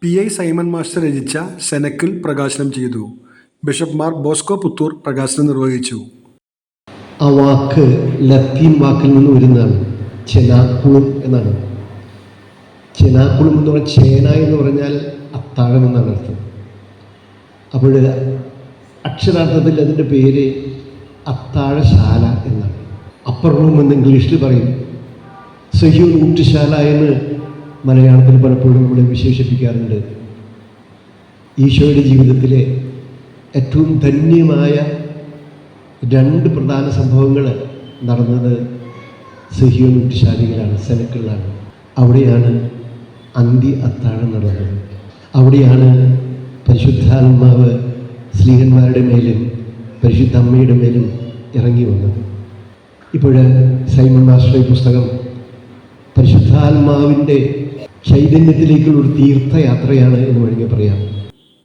പി.ഐ. Simon master രചിച്ച സെനക്കിൾ പ്രകാശനം ചെയ്തു. ബിഷപ്പ് മാർ ബോസ്കോ പുത്തൂർ പ്രകാശനം നിർവഹിച്ചു. ആ വാക്ക് ലത്തീൻ വാക്കിൽ നിന്ന് വരുന്നതാണ്, ചെനാക്കുളും എന്നാണ്. ചെനാക്കുളും എന്ന് പറഞ്ഞാൽ ചേന എന്ന് പറഞ്ഞാൽ അത്താഴം എന്നാണ് അർത്ഥം. അപ്പോൾ അക്ഷരാർത്ഥത്തിൽ അതിൻ്റെ പേര് അത്താഴശാല എന്നാണ്. അപ്പർ റൂം എന്ന് ഇംഗ്ലീഷിൽ പറയും. സഹ്യോൻ ഊട്ടുശാല എന്ന് മലയാളത്തിൽ പലപ്പോഴും നമ്മളെ വിശേഷിപ്പിക്കാറുണ്ട്. ഈശോയുടെ ജീവിതത്തിലെ ഏറ്റവും ധന്യമായ രണ്ട് പ്രധാന സംഭവങ്ങൾ നടന്നത് സഹ്യോൻ ഊട്ടുശാലയിലാണ്, സെനക്കിളിലാണ്. അവിടെയാണ് അന്ത്യ അത്താഴം നടന്നത്. അവിടെയാണ് പരിശുദ്ധാത്മാവ് സ്ലീഹന്മാരുടെ മേലും പരിശുദ്ധ അമ്മയുടെ മേലും ഇറങ്ങി വന്നത്. ഇപ്പോൾ സൈമൺ മാസ്റ്ററുടെ പുസ്തകം പരിശുദ്ധാത്മാവിൻ്റെ ചൈതന്യത്തിലേക്കുള്ളൊരു തീർത്ഥയാത്രയാണ് എന്ന് വേണമെങ്കിൽ പറയാം.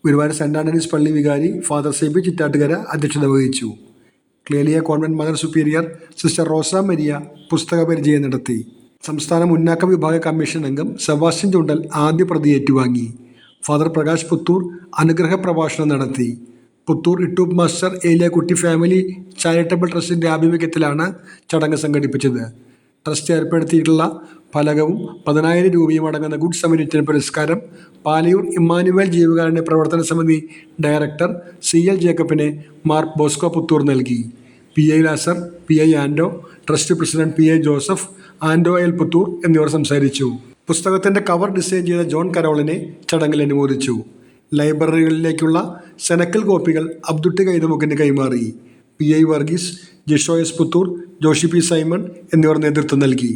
ഗുരുവായൂർ സെൻറ് ആൻ്റണീസ് പള്ളി വികാരി ഫാദർ സേബി ചിറ്റാട്ടുകര അധ്യക്ഷത വഹിച്ചു. Clelia convent mother superior sister Rosa Maria പുസ്തക പരിചയം നടത്തി. സംസ്ഥാന മുന്നാക്ക വിഭാഗ കമ്മീഷൻ അംഗം സെബാസ്റ്റ്യൻ ചുണ്ടൽ ആദ്യ പ്രതി ഏറ്റുവാങ്ങി. ഫാദർ പ്രകാശ് പുത്തൂർ അനുഗ്രഹ പ്രഭാഷണം നടത്തി. Puthur Ittoop master Eliyakutty family charitable ട്രസ്റ്റിൻ്റെ ആഭിമുഖ്യത്തിലാണ് ചടങ്ങ് സംഘടിപ്പിച്ചത്. ട്രസ്റ്റ് ഏർപ്പെടുത്തിയിട്ടുള്ള ഫലകവും 10,000 രൂപയും അടങ്ങുന്ന ഗുഡ് സമരിറ്റൻ പുരസ്കാരം പാലയൂർ ഇമ്മാനുവേൽ ജീവകാരുണ്യ പ്രവർത്തന സമിതി ഡയറക്ടർ CL ജേക്കബിന് മാർ ബോസ്കോ പുത്തൂർ നൽകി. P.I. Lazar, P.I. Ando, trust president P.I. Joseph, Ando L Puthur എന്നിവർ സംസാരിച്ചു. പുസ്തകത്തിൻ്റെ കവർ ഡിസൈൻ ചെയ്ത ജോൺ കരോളിനെ ചടങ്ങിൽ അനുമോദിച്ചു. ലൈബ്രറികളിലേക്കുള്ള സെനക്കിൾ കോപ്പികൾ അബ്ദുട്ടി കൈതമുക്കിന് കൈമാറി. P.I. Varghese, Jisho S Puthur, Joshy P. Simon എന്നിവർ നേതൃത്വം നൽകി.